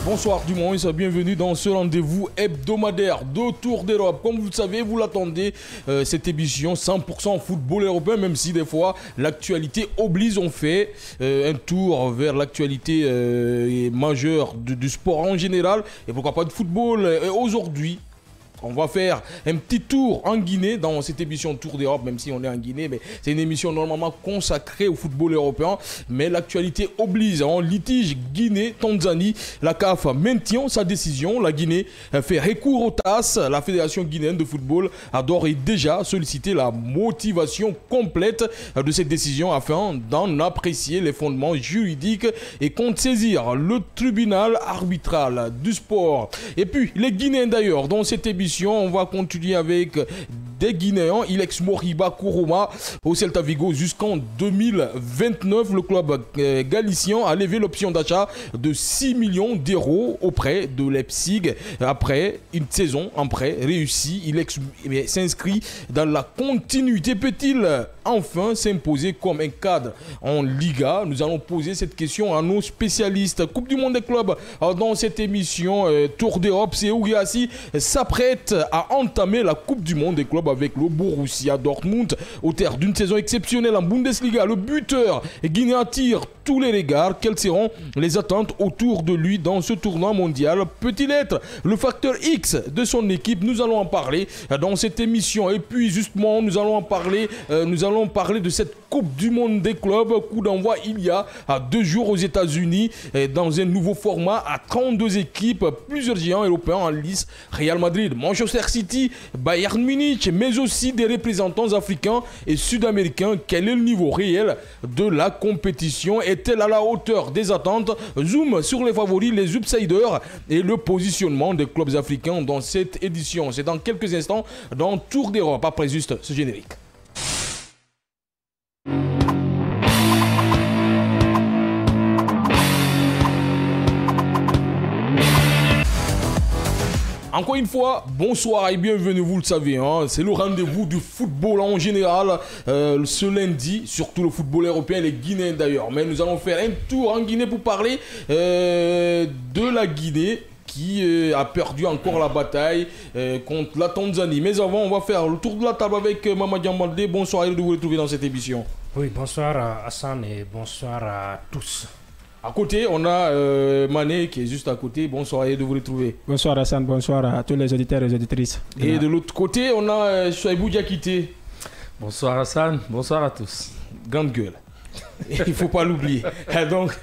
bonsoir du moins, bienvenue dans ce rendez-vous hebdomadaire de Tour d'Europe. Comme vous le savez, vous l'attendez, cette émission 100% football européen, même si des fois l'actualité oblige, on fait un tour vers l'actualité majeure du sport en général, et pourquoi pas de football. Et aujourd'hui, on va faire un petit tour en Guinée dans cette émission Tour d'Europe, même si on est en Guinée, mais c'est une émission normalement consacrée au football européen. Mais l'actualité oblige, en litige Guinée-Tanzanie, la CAF maintient sa décision. La Guinée fait recours au TAS. La Fédération guinéenne de football a d'ores et déjà sollicité la motivation complète de cette décision afin d'en apprécier les fondements juridiques et compte saisir le tribunal arbitral du sport. Et puis les Guinéens d'ailleurs, dans cette émission, on va continuer avec des Guinéens. Ilex Moriba Kourouma au Celta Vigo jusqu'en 2029. Le club galicien a levé l'option d'achat de 6 millions d'euros auprès de Leipzig. Après une saison en prêt réussi, Ilex s'inscrit dans la continuité. Peut-il enfin s'imposer comme un cadre en Liga? Nous allons poser cette question à nos spécialistes. Coupe du monde des clubs dans cette émission Tour d'Europe. C'est Oughiassi s'apprête à entamer la Coupe du monde des clubs avec le Borussia Dortmund au terme d'une saison exceptionnelle en Bundesliga. Le buteur guinéen attire tous les regards. Quelles seront les attentes autour de lui dans ce tournoi mondial? Peut-il être le facteur X de son équipe? Nous allons en parler dans cette émission. Et puis justement, nous allons parler de cette Coupe du monde des clubs. Coup d'envoi il y a 2 jours aux États-Unis dans un nouveau format à 32 équipes, plusieurs géants européens en lice: Real Madrid, Manchester City, Bayern Munich, mais aussi des représentants africains et sud-américains. Quel est le niveau réel de la compétition? Est-elle à la hauteur des attentes? Zoom sur les favoris, les outsiders et le positionnement des clubs africains dans cette édition. C'est dans quelques instants dans Tour d'Europe, après juste ce générique. Encore une fois, bonsoir et bienvenue, vous le savez, hein, c'est le rendez-vous du football en général, ce lundi, surtout le football européen, les Guinéens d'ailleurs. Mais nous allons faire un tour en Guinée pour parler de la Guinée qui a perdu encore la bataille contre la Tanzanie. Mais avant, on va faire le tour de la table avec Maman Diambaldé. Bonsoir et de vous retrouver dans cette émission. Oui, bonsoir à Hassan et bonsoir à tous. À côté, on a Mané qui est juste à côté. Bonsoir et de vous retrouver. Bonsoir Hassan, bonsoir à tous les auditeurs et les auditrices. Et de l'autre côté, on a Chouaibou Diakité. Bonsoir Hassan, bonsoir à tous. Grande gueule. Il ne faut pas l'oublier. Donc,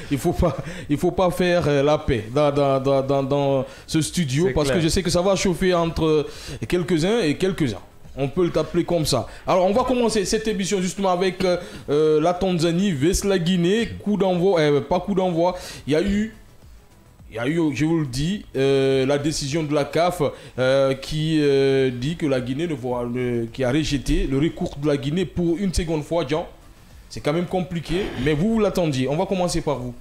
il faut pas faire la paix dans ce studio. C'est parce clair. Que je sais que ça va chauffer entre quelques-uns et quelques-uns. On peut le t'appeler comme ça. Alors, on va commencer cette émission justement avec la Tanzanie vs la Guinée. Coup d'envoi, pas coup d'envoi. Il y a eu, je vous le dis, la décision de la CAF qui dit que la Guinée qui a rejeté le recours de la Guinée pour une seconde fois. Jean, c'est quand même compliqué, mais vous l'attendiez. On va commencer par vous.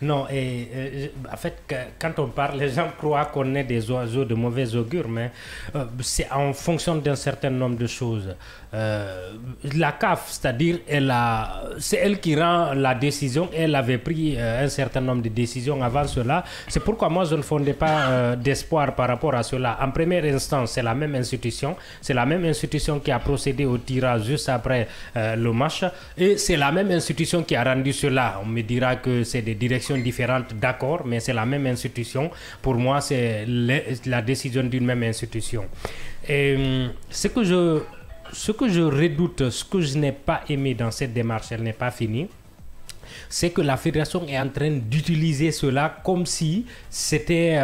Non, en fait, quand on parle, les gens croient qu'on est des oiseaux de mauvais augure, mais c'est en fonction d'un certain nombre de choses. La CAF, c'est-à-dire, c'est elle qui rend la décision. Elle avait pris un certain nombre de décisions avant cela. C'est pourquoi moi, je ne fondais pas d'espoir par rapport à cela. En première instance, c'est la même institution. C'est la même institution qui a procédé au tirage juste après le match. Et c'est la même institution qui a rendu cela. On me dira que c'est des directions différentes, d'accord, mais c'est la même institution. Pour moi, c'est la décision d'une même institution. Et ce que je redoute, ce que je n'ai pas aimé dans cette démarche, elle n'est pas finie, c'est que la fédération est en train d'utiliser cela comme si c'était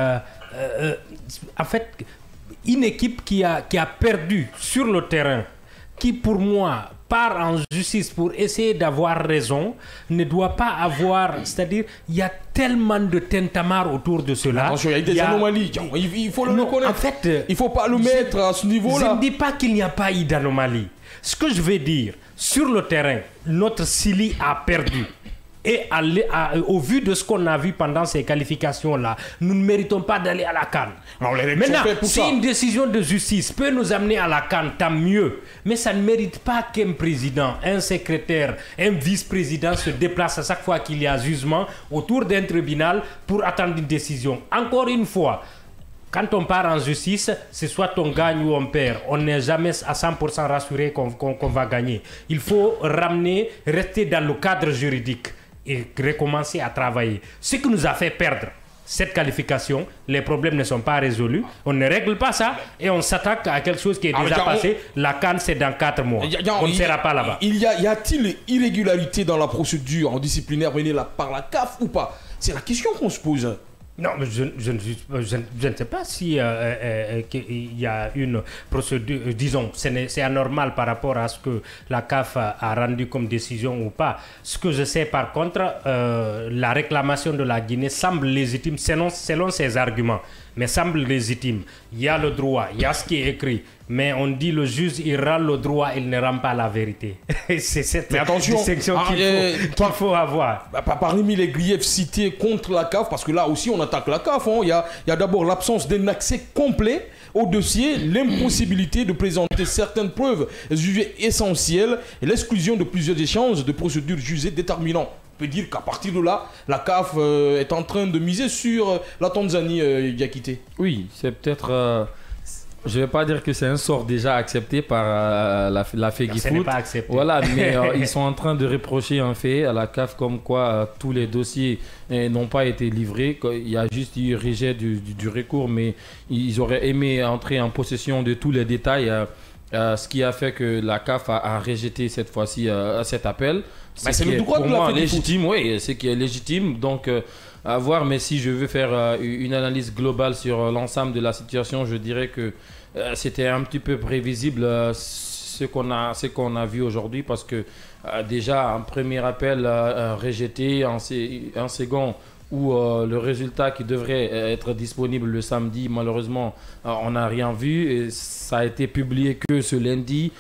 en fait une équipe qui a perdu sur le terrain, qui pour moi part en justice pour essayer d'avoir raison, ne doit pas avoir, c'est-à-dire il y a tellement de tintamarre autour de cela. Attention, il y a des anomalies, il faut le reconnaître. En fait, il ne faut pas le mettre à ce niveau-là. Je ne dis pas qu'il n'y a pas eu d'anomalie. Ce que je veux dire, sur le terrain, notre Sili a perdu. Et au vu de ce qu'on a vu pendant ces qualifications-là, nous ne méritons pas d'aller à la CAN. Maintenant, si une décision de justice peut nous amener à la CAN, tant mieux. Mais ça ne mérite pas qu'un président, un secrétaire, un vice-président se déplace à chaque fois qu'il y a jugement autour d'un tribunal pour attendre une décision. Encore une fois, quand on part en justice, c'est soit on gagne ou on perd. On n'est jamais à 100% rassuré qu'on va gagner. Il faut rester dans le cadre juridique et recommencer à travailler. Ce qui nous a fait perdre cette qualification, les problèmes ne sont pas résolus. On ne règle pas ça et on s'attaque à quelque chose qui est déjà passé. La CAN, c'est dans 4 mois. On ne sera pas là-bas. Y a-t-il irrégularité dans la procédure disciplinaire menée par la CAF ou pas? C'est la question qu'on se pose. Non, mais je ne sais pas si il y a une procédure, disons, c'est anormal par rapport à ce que la CAF a rendu comme décision ou pas. Ce que je sais par contre, la réclamation de la Guinée semble légitime selon ses arguments, mais semble légitime. Il y a le droit, il y a ce qui est écrit, mais on dit le juge, il rend le droit, il ne rend pas la vérité. C'est cette distinction qu'il faut avoir. Parmi les griefs cités contre la CAF, parce que là aussi on attaque la CAF, il y a d'abord l'absence d'un accès complet au dossier, l'impossibilité de présenter certaines preuves jugées essentielles et l'exclusion de plusieurs échanges de procédures jugées déterminantes. On peut dire qu'à partir de là, la CAF est en train de miser sur la Tanzanie, Diakité. Oui, c'est peut-être... je ne vais pas dire que c'est un sort déjà accepté par la FEGIFOOT. Ce n'est pas accepté. Voilà, mais ils sont en train de reprocher un fait à la CAF comme quoi tous les dossiers n'ont pas été livrés. Il y a juste eu rejet du recours, mais ils auraient aimé entrer en possession de tous les détails. Ce qui a fait que la CAF a rejeté cette fois-ci cet appel. C'est le droit de la FEGIFOOT. Légitime, oui, c'est qui est légitime. Donc, à voir, mais si je veux faire une analyse globale sur l'ensemble de la situation, je dirais que c'était un petit peu prévisible ce qu'on a vu aujourd'hui, parce que déjà un premier appel rejeté, un second où le résultat qui devrait être disponible le samedi, malheureusement on n'a rien vu et ça a été publié que ce lundi.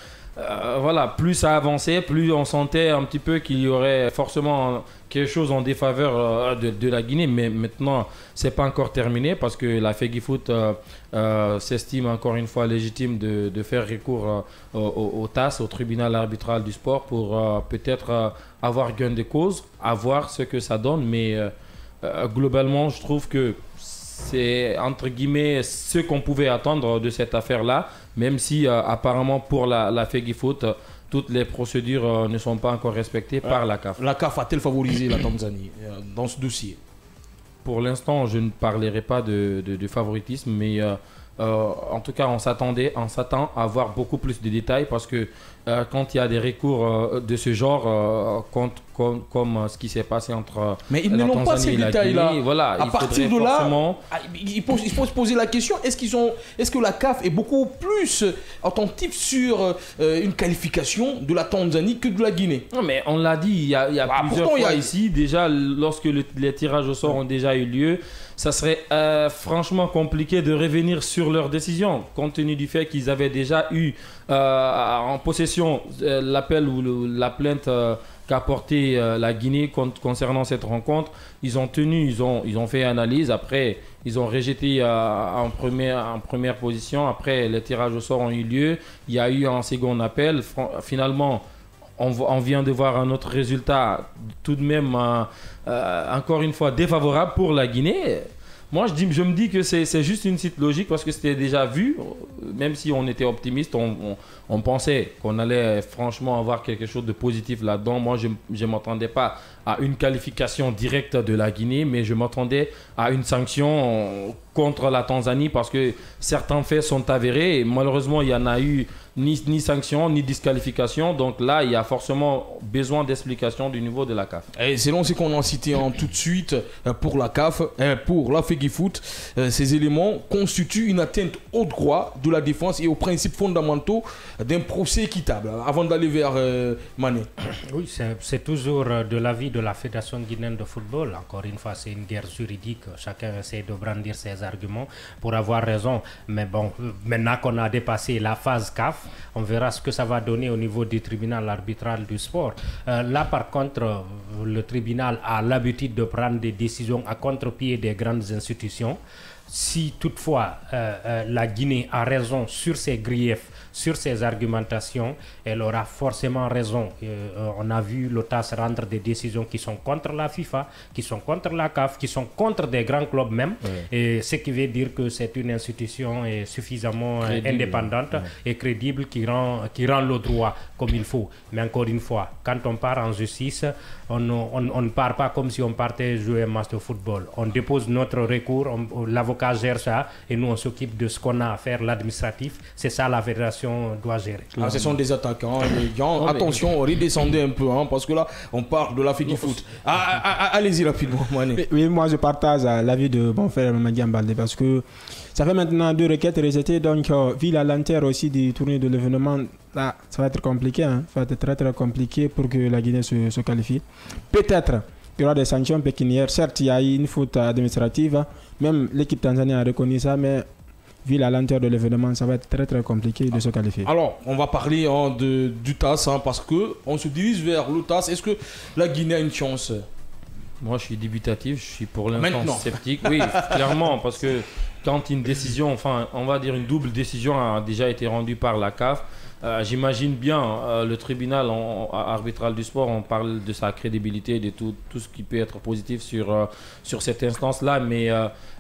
Voilà, plus ça avançait, plus on sentait un petit peu qu'il y aurait forcément quelque chose en défaveur de la Guinée. Mais maintenant, c'est pas encore terminé parce que la FEGIFOOT s'estime encore une fois légitime de faire recours au TAS, au tribunal arbitral du sport, pour peut-être avoir gain de cause, à voir ce que ça donne. Mais globalement, je trouve que c'est entre guillemets ce qu'on pouvait attendre de cette affaire-là, même si apparemment pour la FEGIFOOT, toutes les procédures ne sont pas encore respectées par la CAF. La CAF a-t-elle favorisé la Tanzanie dans ce dossier? Pour l'instant, je ne parlerai pas de favoritisme, mais en tout cas, on s'attend à avoir beaucoup plus de détails parce que quand il y a des recours de ce genre, comme ce qui s'est passé entre mais ils n'ont pas ces détails-là. Voilà, à partir de là, il faut se poser la question, est-ce que la CAF est beaucoup plus attentive sur une qualification de la Tanzanie que de la Guinée? Non, mais on l'a dit, il y a plusieurs fois ici, déjà, lorsque les tirages au sort ont déjà eu lieu, ça serait franchement compliqué de revenir sur leur décision, compte tenu du fait qu'ils avaient déjà eu en possession l'appel ou la plainte qu'a porté la Guinée concernant cette rencontre. Ils ont fait analyse, après ils ont rejeté en première position, après les tirages au sort ont eu lieu, il y a eu un second appel, finalement on vient de voir un autre résultat tout de même encore une fois défavorable pour la Guinée. Moi, je me dis que c'est juste une suite logique parce que c'était déjà vu. Même si on était optimiste, on pensait qu'on allait franchement avoir quelque chose de positif là-dedans. Moi, je ne m'attendais pas à une qualification directe de la Guinée, mais je m'attendais à une sanction contre la Tanzanie parce que certains faits sont avérés. Et malheureusement, il n'y en a eu ni sanction, ni disqualification. Donc là, il y a forcément besoin d'explications du niveau de la CAF. Et selon ce qu'on a cité tout de suite pour la CAF, pour la FEGIFOOT, ces éléments constituent une atteinte au droit de la défense et aux principes fondamentaux d'un procès équitable. Avant d'aller vers Mané. Oui, c'est toujours de l'avis de la Fédération guinéenne de football. Encore une fois, c'est une guerre juridique. Chacun essaie de brandir ses leurs arguments pour avoir raison. Mais bon, maintenant qu'on a dépassé la phase CAF, on verra ce que ça va donner au niveau du tribunal arbitral du sport. Là, par contre, le tribunal a l'habitude de prendre des décisions à contre-pied des grandes institutions. Si toutefois la Guinée a raison sur ses griefs, sur ses argumentations, elle aura forcément raison. On a vu l'OTAS rendre des décisions qui sont contre la FIFA, qui sont contre la CAF, qui sont contre des grands clubs même. Et ce qui veut dire que c'est une institution suffisamment indépendante et crédible qui rend le droit comme il faut. Mais encore une fois, quand on part en justice, on ne part pas comme si on partait jouer un match de football. On dépose notre recours, l'avocat gère ça et nous on s'occupe de ce qu'on a à faire, l'administratif. C'est ça la fédération doit gérer. Ce sont des attaquants, les gens. Attention, redescendez un peu, parce que là, on parle de la fête du foot. Allez-y rapidement, Mané. Oui, moi je partage l'avis de mon frère Mamadi Ambalde parce que ça fait maintenant 2 requêtes rejetées, donc vu la lenteur aussi du tournoi de l'événement, là, ça va être compliqué, ça va être très très compliqué pour que la Guinée se qualifie. Peut-être qu'il y aura des sanctions pécuniaires, certes il y a eu une faute administrative, même l'équipe tanzanienne a reconnu ça, mais vu la lenteur de l'événement, ça va être très très compliqué de se qualifier. Alors, on va parler du TAS, parce qu'on se dirige vers le TAS. Est-ce que la Guinée a une chance? Moi, je suis dubitatif, je suis pour l'instant sceptique. Oui, clairement, parce que quand une décision, enfin, on va dire une double décision a déjà été rendue par la CAF, j'imagine bien le tribunal arbitral du sport, on parle de sa crédibilité, de tout ce qui peut être positif sur cette instance-là, mais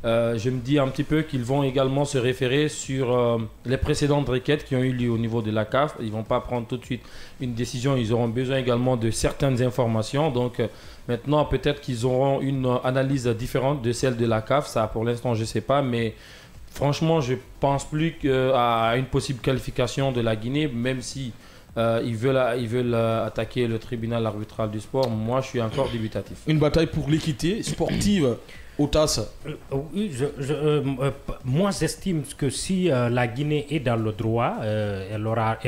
je me dis un petit peu qu'ils vont également se référer sur les précédentes requêtes qui ont eu lieu au niveau de la CAF. Ils ne vont pas prendre tout de suite une décision, ils auront besoin également de certaines informations. Donc maintenant, peut-être qu'ils auront une analyse différente de celle de la CAF. Ça, pour l'instant, je ne sais pas, mais franchement, je ne pense plus à une possible qualification de la Guinée, même si ils veulent attaquer le tribunal arbitral du sport. Moi, je suis encore dubitatif. Une bataille pour l'équité sportive au TAS. Oui, moi, j'estime que si la Guinée est dans le droit, elle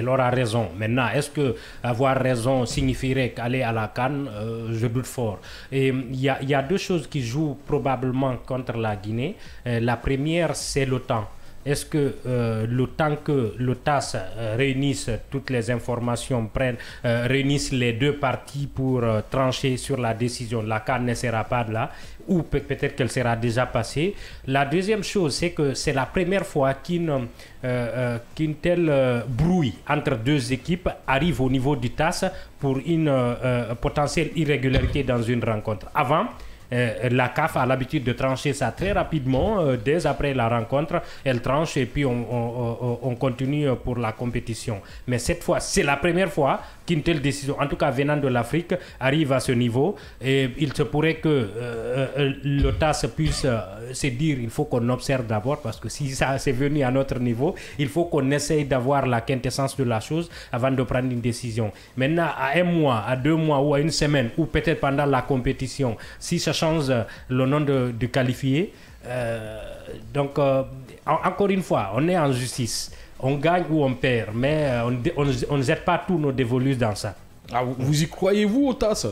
aura raison. Maintenant, est-ce que avoir raison signifierait qu'aller à la CAN? Je doute fort. Et il y a 2 choses qui jouent probablement contre la Guinée. La première, c'est le temps. Est-ce que le temps que le TAS réunisse toutes les informations, réunisse les 2 parties pour trancher sur la décision, la CAN ne sera pas là, ou peut-être qu'elle sera déjà passée. La deuxième chose, c'est que c'est la première fois qu'une telle brouille entre 2 équipes arrive au niveau du TAS pour une potentielle irrégularité dans une rencontre. Avant, la CAF a l'habitude de trancher ça très rapidement, dès après la rencontre, elle tranche et puis on continue pour la compétition. Mais cette fois, c'est la première fois qu'une telle décision, en tout cas venant de l'Afrique, arrive à ce niveau. Et il se pourrait que le TAS puisse se dire il faut qu'on observe d'abord, parce que si ça c'est venu à notre niveau, il faut qu'on essaye d'avoir la quintessence de la chose avant de prendre une décision. Maintenant, à 1 mois, à 2 mois ou à 1 semaine, ou peut-être pendant la compétition, si ça change le nom de qualifié, donc encore une fois, on est en justice. On gagne ou on perd, mais on ne jette pas tous nos dévolus dans ça. Vous y croyez-vous au TAS?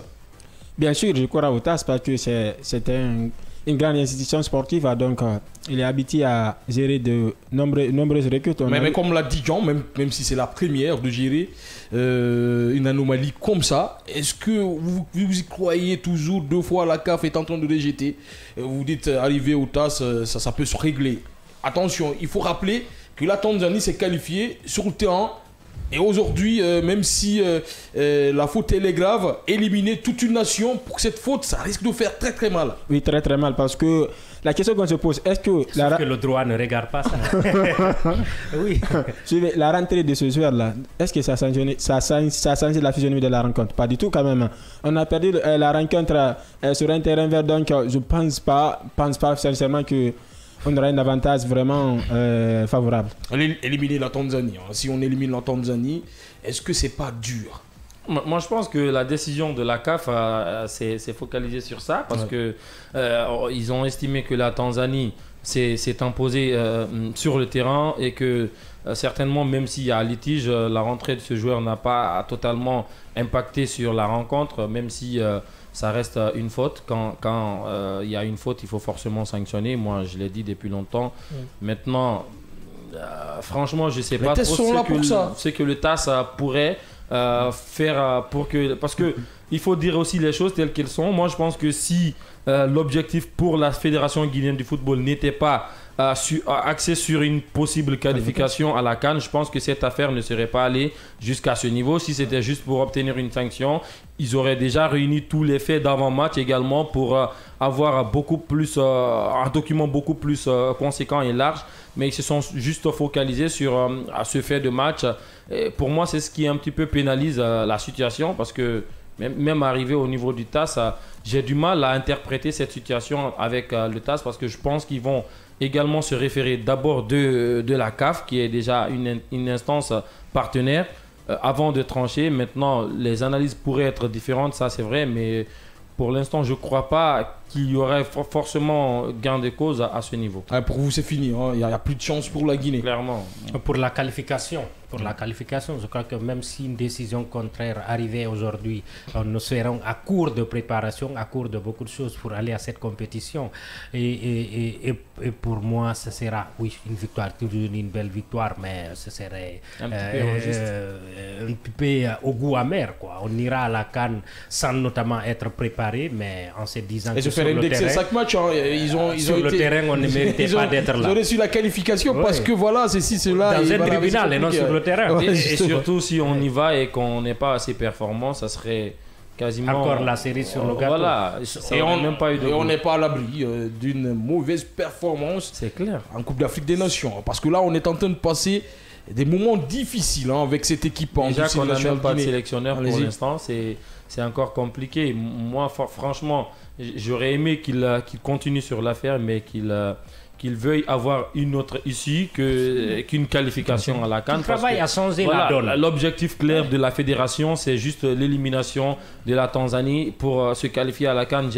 Bien sûr, je crois au TAS parce que c'est une grande institution sportive, donc il est habitué à gérer de nombreuses requêtes. Mais comme l'a dit Jean, même si c'est la première de gérer une anomalie comme ça, est-ce que vous y croyez toujours? 2 fois la CAF est en train de rejeter. Vous dites arriver au TAS, ça peut se régler. Attention, il faut rappeler que la Tanzanie s'est qualifiée sur le terrain. Et aujourd'hui, même si la faute elle est grave, éliminer toute une nation pour cette faute, ça risque de faire très très mal. Oui, très très mal, parce que la question qu'on se pose, est-ce que... Sauf que le droit ne regarde pas ça. Oui. La rentrée de ce soir-là, est-ce que ça a changé la physionomie de la rencontre? Pas du tout quand même. On a perdu la rencontre sur un terrain vert, donc je ne pense pas sincèrement que on aura un avantage vraiment favorable. Éliminer la Tanzanie. Si on élimine la Tanzanie, est-ce que c'est pas dur? Moi, je pense que la décision de la CAF s'est focalisée sur ça parce que ils ont estimé que la Tanzanie s'est imposée sur le terrain et que certainement, même s'il y a un litige, la rentrée de ce joueur n'a pas totalement impacté sur la rencontre, même si ça reste une faute. Quand il y a une faute, il faut forcément sanctionner. Moi, je l'ai dit depuis longtemps. Maintenant, franchement, je ne sais pas trop ce que le TAS pourrait faire pour que... Parce que il faut dire aussi les choses telles qu'elles sont. Moi, je pense que si l'objectif pour la Fédération guinéenne du football n'était pas axé sur une possible qualification à la CAN, je pense que cette affaire ne serait pas allée jusqu'à ce niveau. Si c'était juste pour obtenir une sanction, ils auraient déjà réuni tous les faits d'avant-match également pour avoir beaucoup plus, un document beaucoup plus conséquent et large. Mais ils se sont juste focalisés sur ce fait de match. Et pour moi, c'est ce qui un petit peu pénalise la situation, parce que même arrivé au niveau du TAS, j'ai du mal à interpréter cette situation avec le TAS, parce que je pense qu'ils vont également se référer d'abord de la CAF, qui est déjà une instance partenaire, avant de trancher. Maintenant, les analyses pourraient être différentes, ça c'est vrai, mais pour l'instant, je ne crois pas qu'il y aurait forcément gain de cause à ce niveau. Pour vous, c'est fini. Il n'y a plus de chance pour la Guinée. Clairement. Pour la qualification, je crois que même si une décision contraire arrivait aujourd'hui, nous serons à court de préparation, à court de beaucoup de choses pour aller à cette compétition. Et pour moi, ce sera, oui, une victoire, toujours une belle victoire, mais ce serait un petit peu au goût amer, quoi. On ira à la CAN sans notamment être préparé, mais en se disant que sur le terrain, chaque match, le terrain, on ne méritait pas d'être là. Ils ont reçu la qualification parce que voilà, c'est si cela. Dans un tribunal et non sur le terrain. Et surtout, si on y va et qu'on n'est pas assez performant, ça serait quasiment... Encore la série sur le gâteau. Voilà. Et on n'est pas à l'abri d'une mauvaise performance. C'est clair. En Coupe d'Afrique des Nations. Parce que là, on est en train de passer des moments difficiles avec cette équipe. Déjà qu'on n'a même pas de sélectionneur pour l'instant, c'est encore compliqué. Moi, franchement, j'aurais aimé qu'il continue sur l'affaire, mais qu'il veuille avoir une autre issue qu'une qualification à la CAN. Il travaille à changer la donne. L'objectif clair de la fédération, c'est juste l'élimination de la Tanzanie pour se qualifier à la CAN.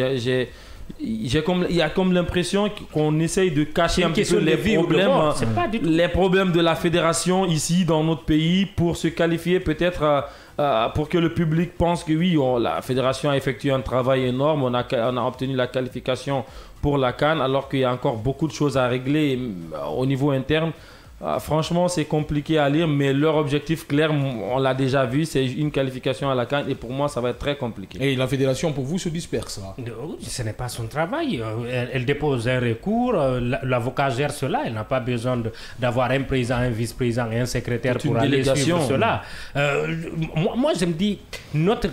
Il y a comme l'impression qu'on essaye de cacher un petit peu les problèmes de la fédération ici dans notre pays pour se qualifier, peut-être pour que le public pense que oui, la fédération a effectué un travail énorme, on a obtenu la qualification pour la CAN, alors qu'il y a encore beaucoup de choses à régler au niveau interne. Franchement, c'est compliqué à lire, mais leur objectif clair, on l'a déjà vu, c'est une qualification à la CAN, et pour moi, ça va être très compliqué. Et la fédération, pour vous, se disperse. Ce n'est pas son travail. Elle dépose un recours, l'avocat gère cela, elle n'a pas besoin d'avoir un président, un vice-président et un secrétaire pour aller suivre cela. Moi, je me dis, notre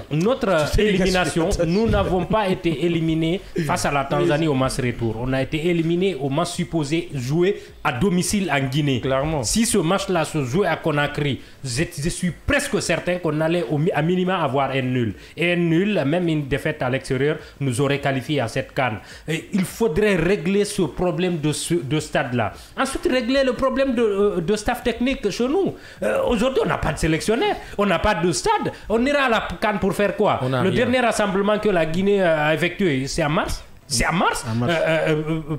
élimination, nous n'avons pas été éliminés face à la Tanzanie au match retour. On a été éliminés au match supposé joué à domicile en Guinée. Clairement. Si ce match-là se jouait à Conakry, je suis presque certain qu'on allait à minima avoir un nul. Et un nul, même une défaite à l'extérieur, nous aurait qualifié à cette CAN. Il faudrait régler ce problème de stade-là. Ensuite, régler le problème de staff technique chez nous. Aujourd'hui, on n'a pas de sélectionnaire, on n'a pas de stade. On ira à la CAN pour faire quoi? Le dernier rassemblement que la Guinée a effectué, c'est en mars. C'est en mars,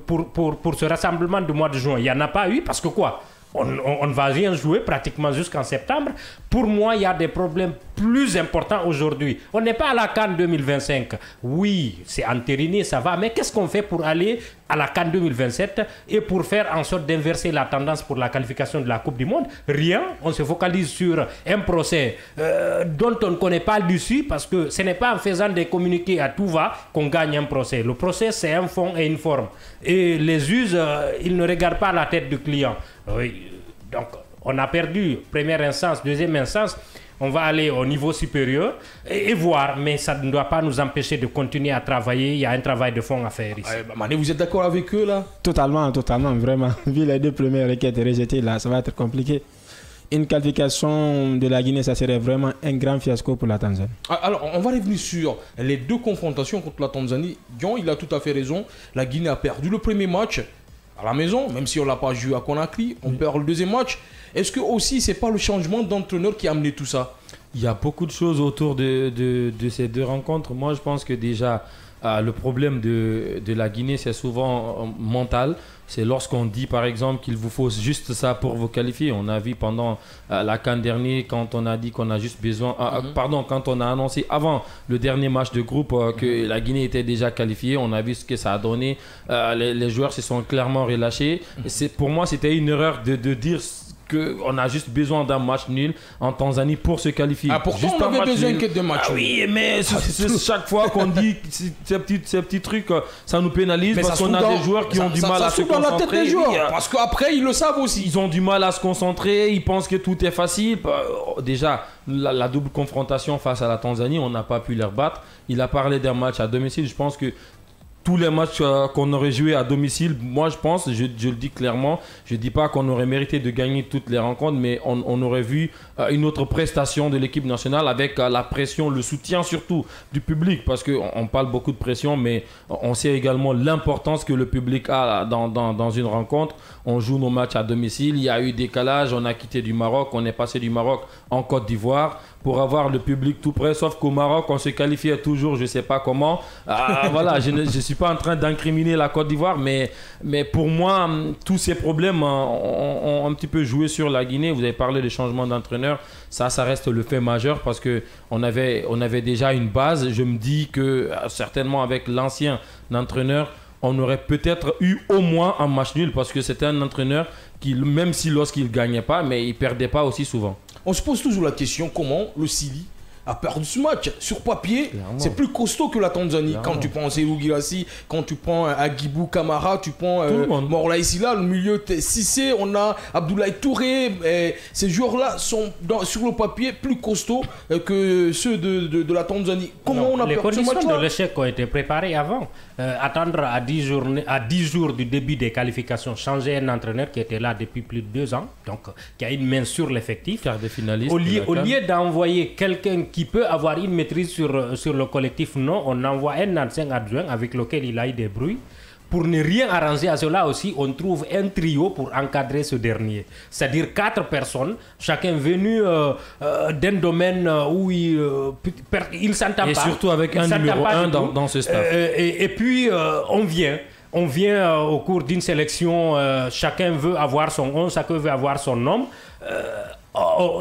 pour ce rassemblement du mois de juin. Il n'y en a pas eu parce que quoi? On ne va rien jouer pratiquement jusqu'en septembre. Pour moi, il y a des problèmes plus importants aujourd'hui. On n'est pas à la CAN 2025. Oui, c'est entériné, ça va. Mais qu'est-ce qu'on fait pour aller à la CAN 2027 et pour faire en sorte d'inverser la tendance pour la qualification de la Coupe du Monde? Rien. On se focalise sur un procès dont on ne connaît pas l'issue, parce que ce n'est pas en faisant des communiqués à tout va qu'on gagne un procès. Le procès, c'est un fond et une forme. Et les juges, ils ne regardent pas la tête du client. Oui. Donc, on a perdu première instance, deuxième instance. On va aller au niveau supérieur et voir, mais ça ne doit pas nous empêcher de continuer à travailler. Il y a un travail de fond à faire ici. Mané, vous êtes d'accord avec eux là? Totalement, vraiment. Vu les deux premières requêtes rejetées là, ça va être compliqué. Une qualification de la Guinée, ça serait vraiment un grand fiasco pour la Tanzanie. Alors, on va revenir sur les deux confrontations contre la Tanzanie. Dion, il a tout à fait raison. La Guinée a perdu le premier match à la maison, même si on ne l'a pas joué à Conakry. On perd le deuxième match. Est-ce que aussi, c'est pas le changement d'entraîneur qui a amené tout ça? Il y a beaucoup de choses autour de ces deux rencontres. Moi, je pense que déjà, le problème de la Guinée, c'est souvent mental. C'est lorsqu'on dit par exemple qu'il vous faut juste ça pour vous qualifier. On a vu pendant la CAN dernière, quand on a dit qu'on a juste besoin... quand on a annoncé avant le dernier match de groupe que la Guinée était déjà qualifiée, on a vu ce que ça a donné. Les joueurs se sont clairement relâchés. Pour moi, c'était une erreur de dire... qu'on a juste besoin d'un match nul en Tanzanie pour se qualifier. Pourtant juste on avait besoin que de matchs nuls. Oui, mais chaque fois qu'on dit ces petits trucs, ça nous pénalise parce qu'on a des joueurs qui ont du mal à se concentrer. Dans la tête des joueurs, parce qu'après ils le savent aussi. Ils ont du mal à se concentrer, ils pensent que tout est facile. Déjà, la double confrontation face à la Tanzanie, on n'a pas pu les rebattre. Il a parlé d'un match à domicile, je pense que tous les matchs qu'on aurait joué à domicile, moi je pense, je le dis clairement, je ne dis pas qu'on aurait mérité de gagner toutes les rencontres, mais on aurait vu une autre prestation de l'équipe nationale avec la pression, le soutien surtout du public, parce qu'on parle beaucoup de pression, mais on sait également l'importance que le public a dans une rencontre. On joue nos matchs à domicile, il y a eu décalage, on a quitté du Maroc, on est passé du Maroc en Côte d'Ivoire pour avoir le public tout près, sauf qu'au Maroc, on se qualifiait toujours, je ne sais pas comment. Voilà, je ne suis pas en train d'incriminer la Côte d'Ivoire, mais pour moi, tous ces problèmes ont un petit peu joué sur la Guinée. Vous avez parlé des changements d'entraîneur, ça reste le fait majeur parce qu'on avait déjà une base. Je me dis que certainement avec l'ancien entraîneur, on aurait peut-être eu au moins un match nul parce que c'était un entraîneur qui, même si lorsqu'il ne gagnait pas, mais il ne perdait pas aussi souvent. On se pose toujours la question comment le Sili a perdu ce match. Sur papier, c'est plus costaud que la Tanzanie. Quand tu prends Serhou Guirassy, quand tu prends Agibou Kamara, tu prends Morlaï Sylla, le milieu Cissé, on a Abdoulaye Touré. Ces joueurs-là sont sur le papier plus costauds que ceux de la Tanzanie. Comment on a perdu ce match-là? Les conditions de l'échec ont été préparées avant. Attendre à 10 jours du début des qualifications, changer un entraîneur qui était là depuis plus de 2 ans, donc qui a une main sur l'effectif. Quart de finaliste. Au lieu d'envoyer quelqu'un qui peut avoir une maîtrise sur le collectif, non, on envoie un ancien adjoint avec lequel il a eu des bruits. Pour ne rien arranger à cela aussi, on trouve un trio pour encadrer ce dernier. C'est-à-dire 4 personnes, chacun venu d'un domaine où il ne s'entend pas. Et surtout avec un numéro 1 dans ce staff. Et puis, on vient au cours d'une sélection, chacun veut avoir son 11, chacun veut avoir son homme.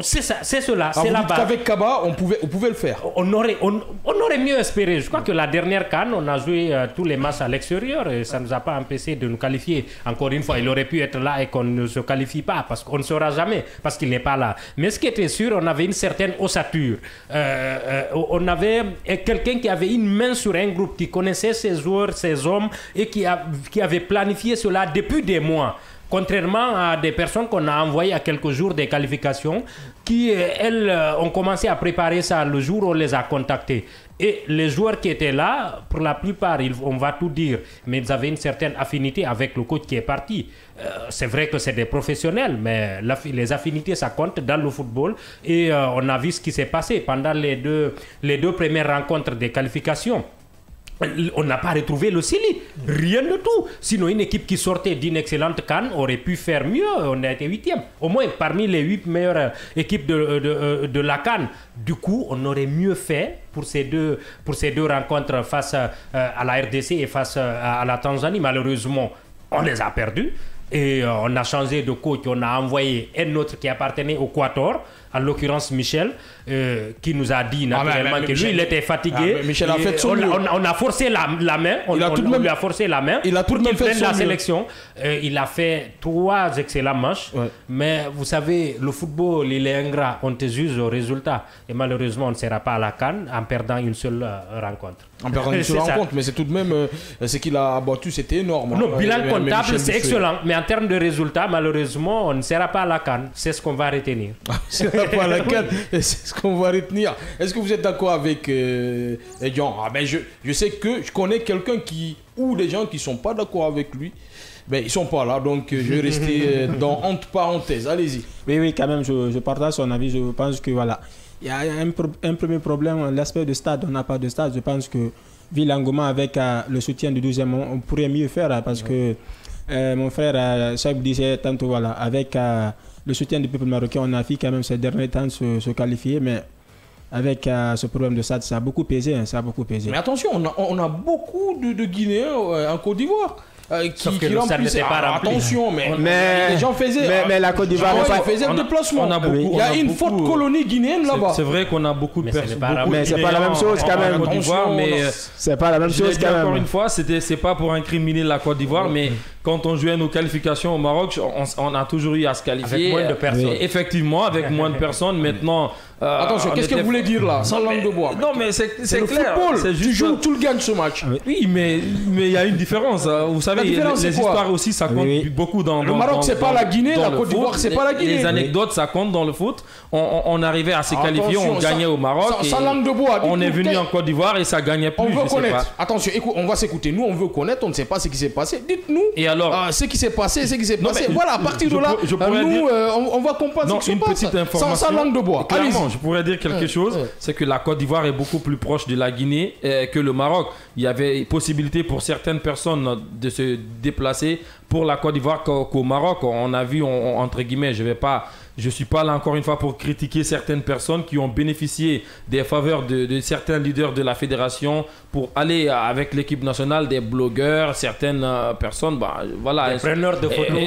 C'est ça, c'est cela, c'est la base. Avec Kaba, on pouvait le faire. On aurait mieux espéré. Je crois que la dernière CAN, on a joué tous les matchs à l'extérieur et ça ne nous a pas empêché de nous qualifier. Encore une fois, il aurait pu être là et qu'on ne se qualifie pas parce qu'on ne saura jamais, parce qu'il n'est pas là. Mais ce qui était sûr, on avait une certaine ossature. On avait quelqu'un qui avait une main sur un groupe, qui connaissait ses joueurs, ses hommes et qui avait planifié cela depuis des mois. Contrairement à des personnes qu'on a envoyées à quelques jours des qualifications qui, elles, ont commencé à préparer ça le jour où on les a contactés. Et les joueurs qui étaient là, pour la plupart, on va tout dire, mais ils avaient une certaine affinité avec le coach qui est parti. C'est vrai que c'est des professionnels, mais les affinités, ça compte dans le football. Et on a vu ce qui s'est passé pendant les deux premières rencontres des qualifications. On n'a pas retrouvé le Sili, rien de tout. Sinon, une équipe qui sortait d'une excellente CAN aurait pu faire mieux. On a été 8e, au moins parmi les 8 meilleures équipes de la CAN. Du coup, on aurait mieux fait pour ces deux rencontres face à la RDC et face à la Tanzanie. Malheureusement, on les a perdus. Et on a changé de coach, on a envoyé un autre qui appartenait au Quator, en l'occurrence Michel, qui nous a dit naturellement que lui, il était fatigué. Michel a fait son mieux. On a forcé la main, on lui a forcé la main pour qu'il prenne la sélection. Il a fait 3 excellents matchs, mais vous savez, le football, il est ingrat, on te juge au résultat. Et malheureusement, on ne sera pas à la CAN en perdant une seule rencontre. En perdant une seule rencontre, mais c'est tout de même ce qu'il a abattu, c'était énorme. Le bilan comptable, c'est excellent, mais en termes de résultats, malheureusement, on ne sera pas à la CAN. C'est ce qu'on va retenir. Pas à la CAN, c'est ce qu'on va retenir. Est-ce que vous êtes d'accord avec Jean? Je sais que je connais quelqu'un ou des gens qui ne sont pas d'accord avec lui. Ben, ils ne sont pas là, donc je vais rester entre parenthèses. Allez-y. Oui, quand même, je partage son avis. Je pense que voilà. Il y a un premier problème, l'aspect de stade. On n'a pas de stade. Je pense que, vu l'engouement avec le soutien du 12e, on pourrait mieux faire parce que mon frère Chaib disait tantôt, voilà, avec le soutien du peuple marocain, on a fait quand même ces derniers temps se qualifier. Mais avec ce problème de SAD, ça a beaucoup pesé. Ça a beaucoup pesé. Mais attention, on a beaucoup de Guinéens en Côte d'Ivoire. Sauf que le stade n'était pas rempli. Attention, mais les gens faisaient. Mais la Côte d'Ivoire faisait le déplacement. Il y a une forte colonie guinéenne là-bas. C'est vrai qu'on a beaucoup de personnes. Mais c'est pas la même chose quand même. C'est pas la même chose quand même. Encore une fois, c'est pas pour incriminer la Côte d'Ivoire, mais quand on jouait nos qualifications au Maroc, on a toujours eu à se qualifier. Avec moins de personnes. Effectivement, avec moins de personnes. Maintenant. Attention, qu'est-ce que vous voulez dire là, sans langue de bois? Non, mais c'est clair. Football. Tu joues, tu le gagnes ce match. Oui, mais il y a une différence. Vous savez, les histoires aussi, ça compte beaucoup dans le Maroc, c'est pas la Guinée, la Côte d'Ivoire, c'est pas la Guinée. Les anecdotes, ça compte dans le foot. On arrivait à se qualifier, on gagnait au Maroc. Sans langue de bois. On est venu en Côte d'Ivoire et ça gagnait plus. On veut connaître. Attention, écoute, on va s'écouter. Nous, on veut connaître. On ne sait pas ce qui s'est passé. Dites-nous. Et alors, ce qui s'est passé, Voilà, à partir de là, nous, on va comprendre ce qui se passe. Petite information. Sans langue de bois. Clairement, je pourrais dire quelque chose, c'est que la Côte d'Ivoire est beaucoup plus proche de la Guinée que le Maroc. Il y avait possibilité pour certaines personnes de se déplacer pour la Côte d'Ivoire qu'au Maroc. On a vu, entre guillemets, je ne suis pas là encore une fois pour critiquer certaines personnes qui ont bénéficié des faveurs de certains leaders de la fédération pour aller avec l'équipe nationale, des blogueurs, certaines personnes, voilà. Des preneurs de photos.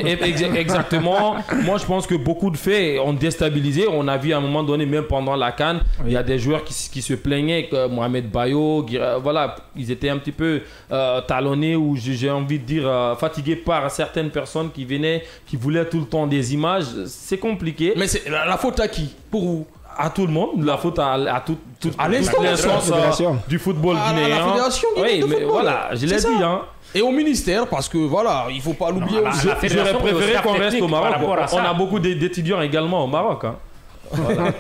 Exactement. Moi, je pense que beaucoup de faits ont déstabilisé. On a vu à un moment donné, même pendant la CAN, il y a des joueurs qui se plaignaient, que Mohamed Bayo, voilà, ils étaient un petit peu talonnés ou j'ai envie de dire fatigués par certaines personnes qui venaient, qui voulaient tout le temps des images. C'est compliqué. Mais c'est la faute à qui? Pour vous? À tout le monde, la faute à l'instance du football guinéen. À la fédération guinéenne de football. Voilà, je l'ai dit. Et au ministère, parce que voilà, il ne faut pas l'oublier. J'aurais préféré qu'on reste au Maroc. On a beaucoup d'étudiants également au Maroc. Voilà.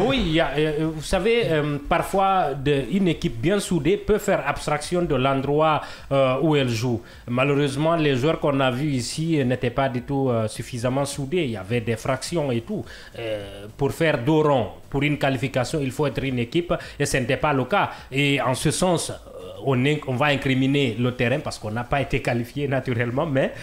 Oui, vous savez, parfois une équipe bien soudée peut faire abstraction de l'endroit où elle joue. Malheureusement, les joueurs qu'on a vus ici n'étaient pas du tout suffisamment soudés. Il y avait des fractions et tout. Pour faire dos rond, pour une qualification, il faut être une équipe et ce n'était pas le cas. Et en ce sens, on va incriminer le terrain parce qu'on n'a pas été qualifié naturellement, mais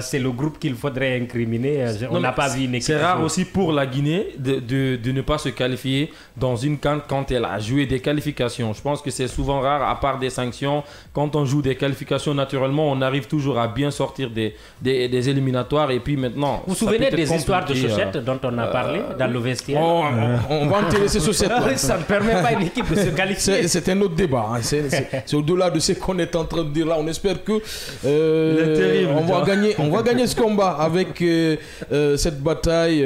c'est le groupe qu'il faudrait incriminer. On n'a pas vu une équipe. C'est rare aussi pour la Guinée de ne pas se qualifier dans une CAN quand elle a joué des qualifications. Je pense que c'est souvent rare, à part des sanctions. Quand on joue des qualifications, naturellement, on arrive toujours à bien sortir des éliminatoires. Et puis maintenant, vous vous souvenez des histoires de chaussettes dont on a parlé dans le vestiaire? On va enterrer ces chaussettes. Ça ne permet pas à une équipe de se qualifier. C'est un autre débat. C'est au-delà de ce qu'on est en train de dire là. On espère que on va gagner ce combat avec cette bataille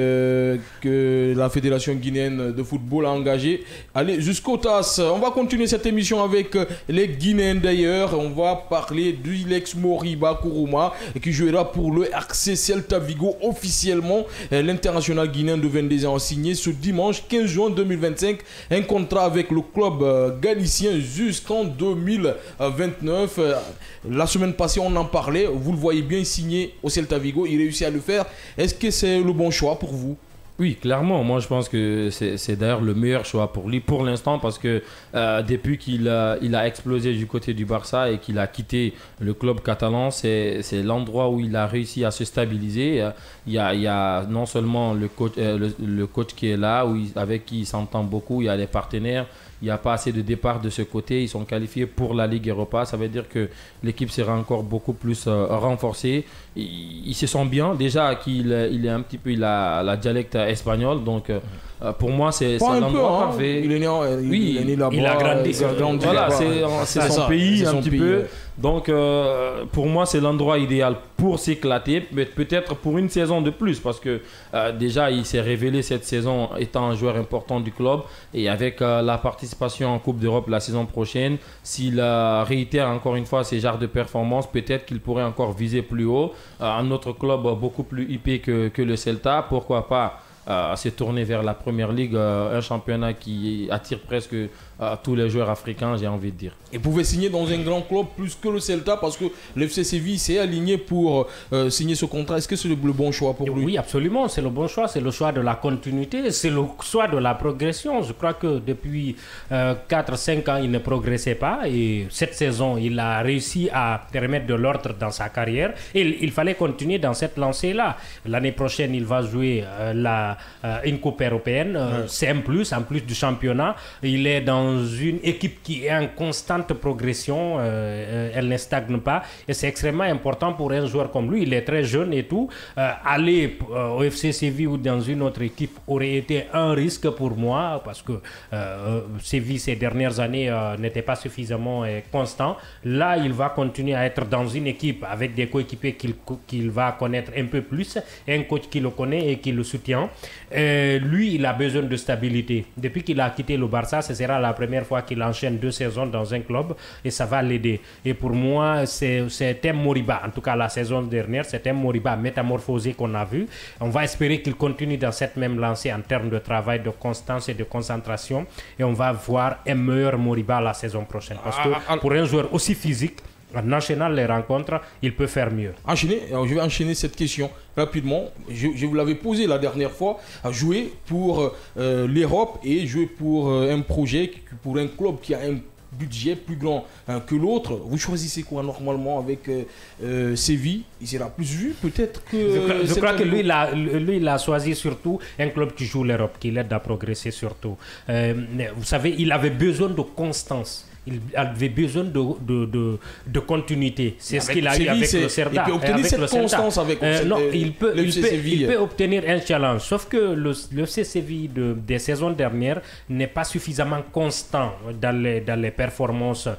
que la Fédération guinéenne de football a engagée. Allez, jusqu'au TAS. On va continuer cette émission avec les Guinéens d'ailleurs. On va parler d'Ilex Moriba Kourouma qui jouera pour le RC Celta Vigo officiellement. L'international guinéen de 22 ans a signé ce dimanche 15 juin 2025 un contrat avec le club galicien jusqu'en 2029. La semaine passée, on en parlait. Vous le voyez bien signé au Celta Vigo. Il réussit à le faire. Est-ce que c'est le bon choix pour vous? Oui, clairement. Moi, je pense que c'est d'ailleurs le meilleur choix pour lui pour l'instant parce que depuis qu'il a explosé du côté du Barça et qu'il a quitté le club catalan, c'est l'endroit où il a réussi à se stabiliser. Il y a non seulement le coach qui est là, avec qui il s'entend beaucoup, il y a des partenaires. Il n'y a pas assez de départ de ce côté. Ils sont qualifiés pour la Ligue Europa. Ça veut dire que l'équipe sera encore beaucoup plus renforcée. Ils se sent bien. Déjà qu'il est un petit peu, il a la dialecte espagnole. Donc pour moi, c'est un endroit parfait. Il est né là-bas. Il a grandi. Voilà, c'est son pays un petit peu. Donc pour moi, c'est l'endroit idéal pour s'éclater. Mais peut-être pour une saison de plus. Parce que déjà, il s'est révélé cette saison étant un joueur important du club. Et avec la participation en Coupe d'Europe la saison prochaine, s'il réitère encore une fois ces genres de performances, peut-être qu'il pourrait encore viser plus haut. Un autre club beaucoup plus hypé que le Celta, pourquoi pas se tourner vers la Première Ligue, un championnat qui attire presque tous les joueurs africains, j'ai envie de dire. Et pouvait signer dans un grand club plus que le Celta parce que l'FC Séville s'est aligné pour signer ce contrat. Est-ce que c'est le bon choix pour lui? Oui, absolument, c'est le bon choix. C'est le choix de la continuité, c'est le choix de la progression. Je crois que depuis 4-5 ans, il ne progressait pas et cette saison, il a réussi à remettre de l'ordre dans sa carrière et il fallait continuer dans cette lancée-là. L'année prochaine, il va jouer la une coupe européenne. C'est un plus, en plus du championnat. Il est dans une équipe qui est en constante progression. Elle ne stagne pas. Et c'est extrêmement important pour un joueur comme lui. Il est très jeune et tout. Aller au FC Séville ou dans une autre équipe aurait été un risque pour moi parce que Séville ces dernières années n'était pas suffisamment constant. Là, il va continuer à être dans une équipe avec des coéquipiers qu'il va connaître un peu plus et un coach qui le connaît et qui le soutient. Lui, il a besoin de stabilité. Depuis qu'il a quitté le Barça, ce sera la première fois qu'il enchaîne 2 saisons dans un club et ça va l'aider. Et pour moi, c'est un Moriba. En tout cas, la saison dernière, c'est un Moriba métamorphosé qu'on a vu. On va espérer qu'il continue dans cette même lancée en termes de travail, de constance et de concentration. Et on va voir un meilleur Moriba la saison prochaine. Parce que pour un joueur aussi physique, en enchaînant les rencontres, il peut faire mieux. Alors je vais enchaîner cette question rapidement. Je vous l'avais posé la dernière fois. À jouer pour l'Europe et jouer pour un projet, pour un club qui a un budget plus grand que l'autre. Vous choisissez quoi normalement avec Séville? Il sera plus vu peut-être que... Je crois que lui, il a choisi surtout un club qui joue l'Europe, qui l'aide à progresser surtout. Vous savez, il avait besoin de constance. Il avait besoin de continuité. C'est ce qu'il a eu avec le Cerda. Il peut obtenir cette constance avec il peut obtenir un challenge. Sauf que le FC Séville des saisons dernières n'est pas suffisamment constant dans les performances.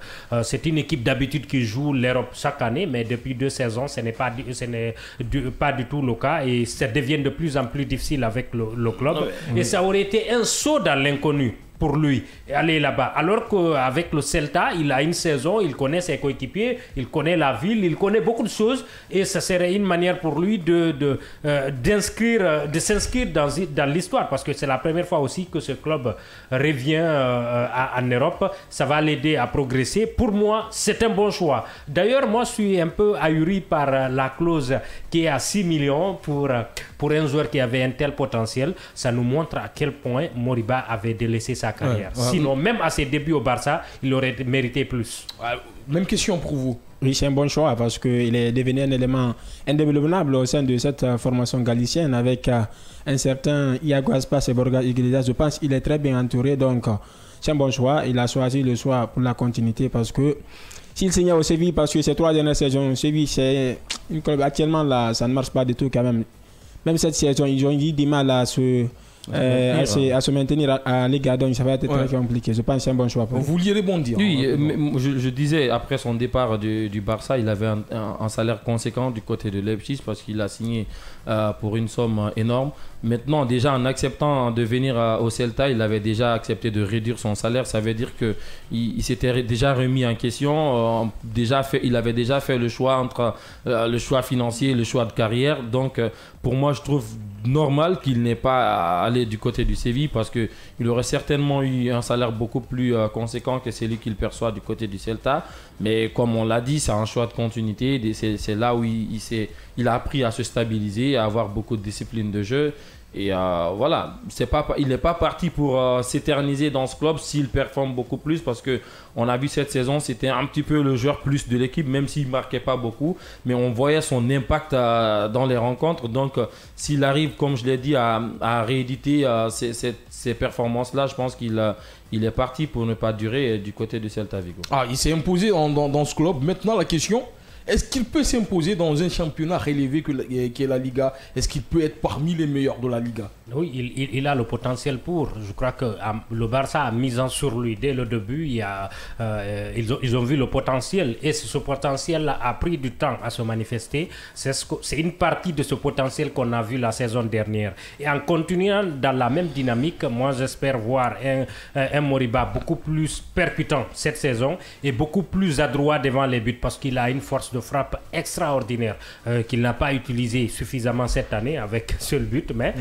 C'est une équipe d'habitude qui joue l'Europe chaque année, mais depuis 2 saisons, ce n'est pas du tout le cas. Et ça devient de plus en plus difficile avec le club. Et ça aurait été un saut dans l'inconnu pour lui, aller là-bas. Alors qu'avec le Celta, il a une saison, il connaît ses coéquipiers, il connaît la ville, il connaît beaucoup de choses et ça serait une manière pour lui de s'inscrire dans l'histoire parce que c'est la première fois aussi que ce club revient en Europe. Ça va l'aider à progresser. Pour moi, c'est un bon choix. D'ailleurs, moi, je suis un peu ahuri par la clause qui est à 6 millions pour un joueur qui avait un tel potentiel. Ça nous montre à quel point Moriba avait délaissé sa carrière. Sinon, même à ses débuts au Barça, il aurait mérité plus. Même question pour vous. Oui, c'est un bon choix parce qu'il est devenu un élément indéboulonnable au sein de cette formation galicienne avec un certain Iago Aspas et Borja Iglesias. Je pense qu'il est très bien entouré, donc c'est un bon choix. Il a choisi le choix pour la continuité parce que s'il signe au Séville, parce que ces 3 dernières saisons, Séville, c'est une club actuellement là, ça ne marche pas du tout quand même. Même cette saison, ils ont eu du mal à se maintenir à Liga, donc ça va être très compliqué. Je pense que c'est un bon choix pour vous. Vous vouliez rebondir. Oui, je disais, après son départ du Barça, il avait un salaire conséquent du côté de Leipzig parce qu'il a signé pour une somme énorme. Maintenant, déjà en acceptant de venir au Celta, il avait déjà accepté de réduire son salaire. Ça veut dire qu'il s'était déjà remis en question. Il avait déjà fait le choix entre le choix financier et le choix de carrière. Donc, pour moi, je trouve normal qu'il n'ait pas allé du côté du Séville parce qu'il aurait certainement eu un salaire beaucoup plus conséquent que celui qu'il perçoit du côté du Celta. Mais comme on l'a dit, c'est un choix de continuité. C'est là où il a appris à se stabiliser, à avoir beaucoup de discipline de jeu. Et voilà, il n'est pas parti pour s'éterniser dans ce club s'il performe beaucoup plus parce qu'on a vu cette saison, c'était un petit peu le joueur plus de l'équipe, même s'il ne marquait pas beaucoup. Mais on voyait son impact dans les rencontres. Donc, s'il arrive, comme je l'ai dit, à rééditer ces performances-là, je pense qu'il est parti pour ne pas durer du côté du Celta Vigo. Il s'est imposé dans ce club. Maintenant, la question... Est-ce qu'il peut s'imposer dans un championnat relevé qui est la Liga? Est-ce qu'il peut être parmi les meilleurs de la Liga? Oui, il a le potentiel pour. Je crois que le Barça a mis en sur lui dès le début. Ils ont vu le potentiel et ce potentiel a pris du temps à se manifester. C'est une partie de ce potentiel qu'on a vu la saison dernière. Et en continuant dans la même dynamique, moi j'espère voir un Moriba beaucoup plus percutant cette saison et beaucoup plus adroit devant les buts parce qu'il a une force de frappe extraordinaire qu'il n'a pas utilisé suffisamment cette année avec seul but, mais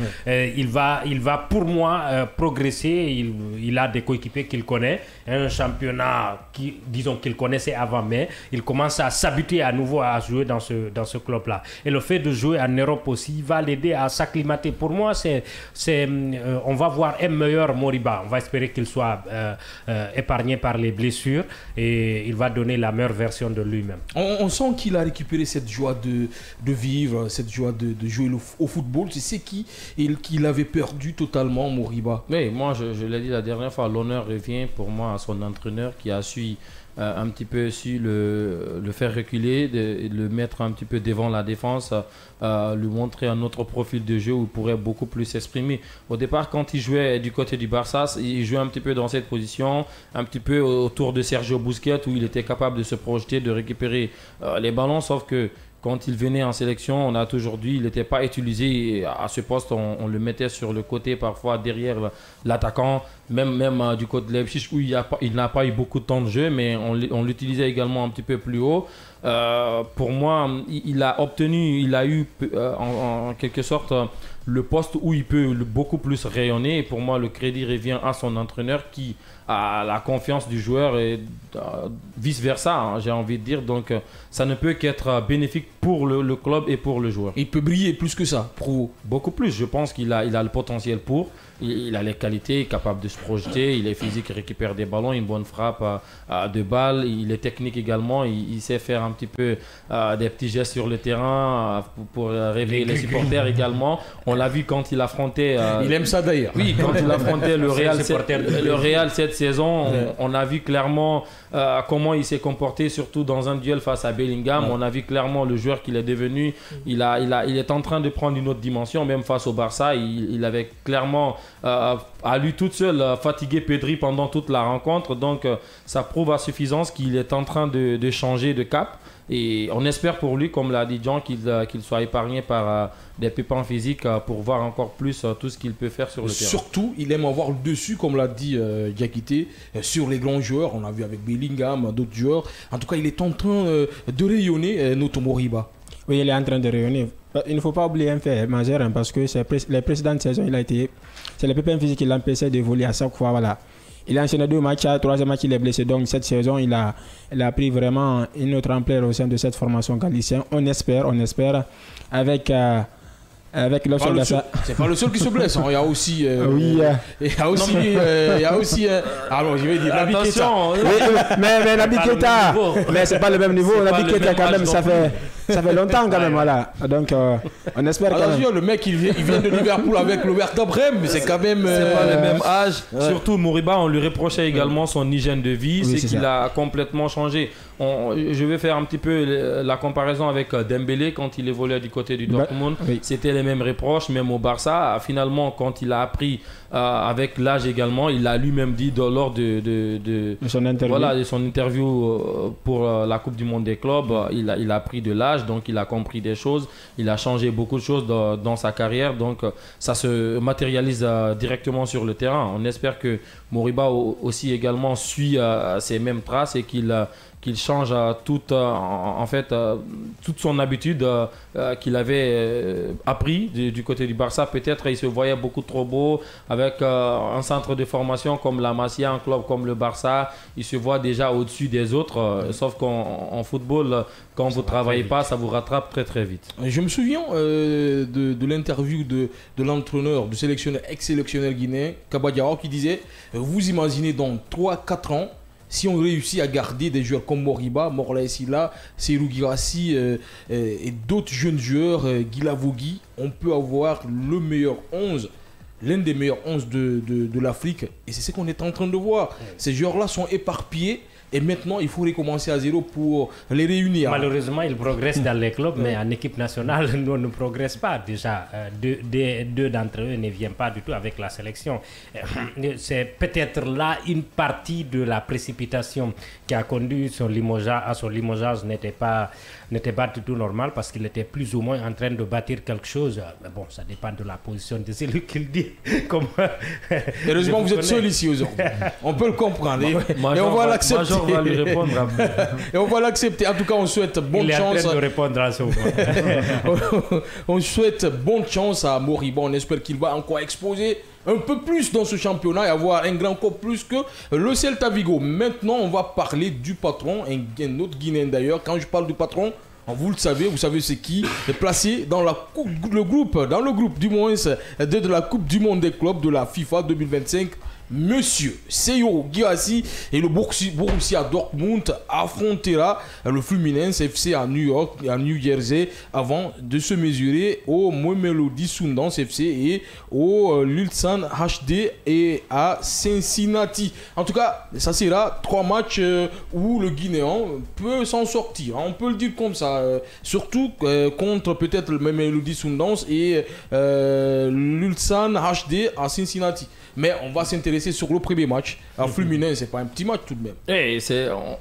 il va pour moi progresser. Il a des coéquipiers qu'il connaît, un championnat disons qu'il connaissait avant, mais il commence à s'habituer à nouveau à jouer dans ce club-là. Et le fait de jouer en Europe aussi va l'aider à s'acclimater. Pour moi, on va voir un meilleur Moriba. On va espérer qu'il soit épargné par les blessures et il va donner la meilleure version de lui-même. On sent qu'il a récupéré cette joie de vivre, cette joie de jouer au football. C'est qu'il avait perdu totalement, Moriba. Mais moi, je l'ai dit la dernière fois, l'honneur revient pour moi à son entraîneur qui a su un petit peu le faire reculer, le mettre un petit peu devant la défense, lui montrer un autre profil de jeu où il pourrait beaucoup plus s'exprimer. Au départ, quand il jouait du côté du Barça, il jouait un petit peu dans cette position, un petit peu autour de Sergio Busquets, où il était capable de se projeter, de récupérer les ballons, sauf que quand il venait en sélection, on a toujours dit qu'il n'était pas utilisé à ce poste. On le mettait sur le côté, parfois derrière l'attaquant, même du côté de Leipzig où il n'a pas eu beaucoup de temps de jeu, mais on l'utilisait également un petit peu plus haut. Pour moi, il a eu en quelque sorte le poste où il peut beaucoup plus rayonner. Et pour moi, le crédit revient à son entraîneur qui a la confiance du joueur et vice-versa, hein, j'ai envie de dire. Donc, ça ne peut qu'être bénéfique pour le club et pour le joueur. Il peut briller plus que ça, pour vous? Beaucoup plus. Je pense qu'il a le potentiel pour. Il a les qualités, capable de se projeter, il est physique, il récupère des ballons, une bonne frappe de balle, il est technique également, il sait faire un petit peu des petits gestes sur le terrain pour réveiller les supporters également. On l'a vu quand il affrontait... il aime ça d'ailleurs. Oui, quand il affrontait le Real cette saison, on a vu clairement comment il s'est comporté, surtout dans un duel face à Bellingham. On a vu clairement le joueur qu'il est devenu. Il est en train de prendre une autre dimension, même face au Barça. Il avait clairement... à lui toute seule fatigué Pedri pendant toute la rencontre, donc ça prouve à suffisance qu'il est en train de changer de cap et on espère pour lui, comme l'a dit Jean, qu'il soit épargné par des pépins physiques pour voir encore plus tout ce qu'il peut faire sur le terrain. Surtout, il aime avoir le dessus, comme l'a dit Diakité, sur les grands joueurs. On a vu avec Bellingham, d'autres joueurs. En tout cas, il est en train de rayonner, notre Moriba. Oui, il est en train de rayonner. Il ne faut pas oublier un fait majeur, hein, parce que les précédentes saisons, c'est le pépin physique qui l'empêchait d'évoluer à chaque fois. Voilà. Il a enchaîné 2 matchs, troisième match il est blessé. Donc cette saison, il a pris vraiment une autre ampleur au sein de cette formation galicienne. On espère avec l'option d'achat. C'est pas le seul qui se blesse. Hein. Il y a aussi. Il y a aussi. Alors je vais dire. Naby Keita. Mais Naby Keita. Mais c'est pas le même niveau. Naby Keita quand même, ça fait longtemps quand même, voilà. Donc on espère quand même. Le mec il vient de Liverpool avec le Werder Bremen, mais c'est quand même. C'est pas le même âge. Surtout Moriba, on lui reprochait également son hygiène de vie, c'est qu'il a complètement changé. Je vais faire un petit peu la comparaison avec Dembélé quand il évoluait du côté du Dortmund. C'était les mêmes reproches, même au Barça. Finalement, quand il a appris avec l'âge également, il a lui-même dit lors de son interview pour la Coupe du Monde des clubs, il a pris de l'âge, donc il a compris des choses, il a changé beaucoup de choses dans sa carrière, donc ça se matérialise directement sur le terrain. On espère que Moriba aussi également suit ces mêmes traces et qu'il change toute son habitude qu'il avait appris du côté du Barça. Peut-être il se voyait beaucoup trop beau avec un centre de formation comme la Masia, un club comme le Barça. Il se voit déjà au-dessus des autres, sauf qu'en football, quand vous ne travaillez pas, ça vous rattrape très très vite. Je me souviens de l'interview de l'entraîneur, du ex-sélectionneur guinéen, Kaba Diawara, qui disait vous imaginez dans 3-4 ans, si on réussit à garder des joueurs comme Moriba, Morla Silla, Serhou Guirassy et d'autres jeunes joueurs, Guilavogui, on peut avoir le meilleur 11, l'un des meilleurs 11 de l'Afrique. Et c'est ce qu'on est en train de voir. Ces joueurs-là sont éparpillés. Et maintenant, il faut recommencer à zéro pour les réunir. Malheureusement, ils progressent dans les clubs, mais en équipe nationale, nous ne progressons pas. Déjà, deux d'entre eux ne viennent pas du tout avec la sélection. C'est peut-être là une partie de la précipitation qui a conduit à son limogeage n'était pas du tout normal parce qu'il était plus ou moins en train de bâtir quelque chose. Mais bon, ça dépend de la position de celui qui le dit. Heureusement, vous êtes seul ici aujourd'hui. On peut le comprendre. Et on va l'accepter. On va lui répondre. Et on va l'accepter. En tout cas, on souhaite bonne chance. Il est en train de répondre à ce moment. On souhaite bonne chance à Moriba. On espère qu'il va encore exposer un peu plus dans ce championnat et avoir un grand coup plus que le Celta Vigo. Maintenant, on va parler du patron, un autre Guinéen d'ailleurs. Quand je parle du patron, vous le savez, vous savez c'est qui est placé dans le groupe du moins de la Coupe du Monde des clubs de la FIFA 2025. Monsieur Seyo Guirassy et le Borussia Dortmund affrontera le Fluminense FC à New York et à New Jersey avant de se mesurer au Mamelodi Sundowns FC et au Ulsan HD et à Cincinnati. En tout cas, ça sera 3 matchs où le Guinéen peut s'en sortir. On peut le dire comme ça. Surtout contre peut-être le Mamelodi Sundowns et l'Ulsan HD à Cincinnati. Mais on va s'intéresser sur le premier match. Alors, Fluminense, c'est pas un petit match tout de même.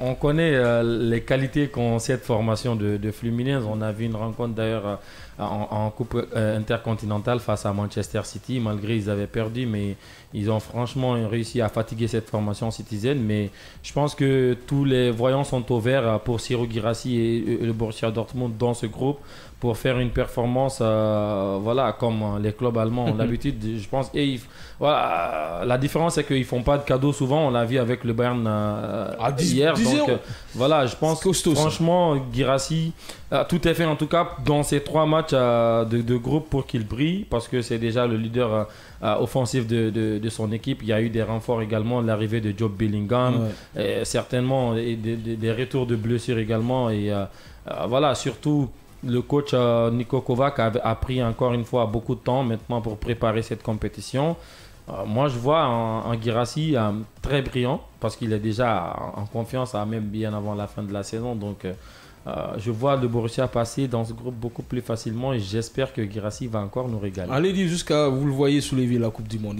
On connaît les qualités qu'ont cette formation de Fluminense. On a vu une rencontre d'ailleurs en Coupe intercontinentale face à Manchester City. Malgré ils avaient perdu, mais ils ont franchement réussi à fatiguer cette formation citizen. Mais je pense que tous les voyants sont au vert pour Seyo Guirassy et le Borussia Dortmund dans ce groupe pour faire une performance comme les clubs allemands ont l'habitude, je pense. Et la différence, c'est qu'ils ne font pas de cadeaux souvent. On l'a vu avec le Bayern hier. Donc, je pense que franchement, Guirassy, tout est fait en tout cas dans ces 3 matchs de groupe pour qu'il brille, parce que c'est déjà le leader offensif de son équipe. Il y a eu des renforts également, l'arrivée de Job Bellingham, et certainement des retours de blessures également. Et surtout le coach Niko Kovac a pris encore une fois beaucoup de temps maintenant pour préparer cette compétition. Moi, je vois en Guirassy très brillant, parce qu'il est déjà en confiance, même bien avant la fin de la saison. Donc, je vois le Borussia passer dans ce groupe beaucoup plus facilement et j'espère que Guirassy va encore nous régaler. Allez dire jusqu'à vous le voyez soulever la Coupe du Monde.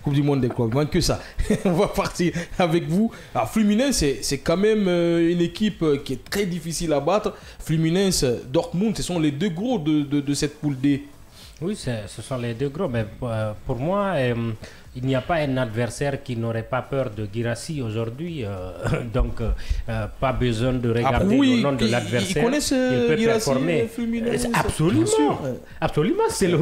Coupe du Monde des clubs, il manque que ça. On va partir avec vous. Alors, Fluminense, c'est quand même une équipe qui est très difficile à battre. Fluminense, Dortmund, ce sont les 2 gros de cette poule D. Oui, ce sont les 2 gros, mais pour moi, il n'y a pas un adversaire qui n'aurait pas peur de Guirassy aujourd'hui. Donc, pas besoin de regarder le nom de l'adversaire. Il peut performer. Absolument. Absolument. C'est le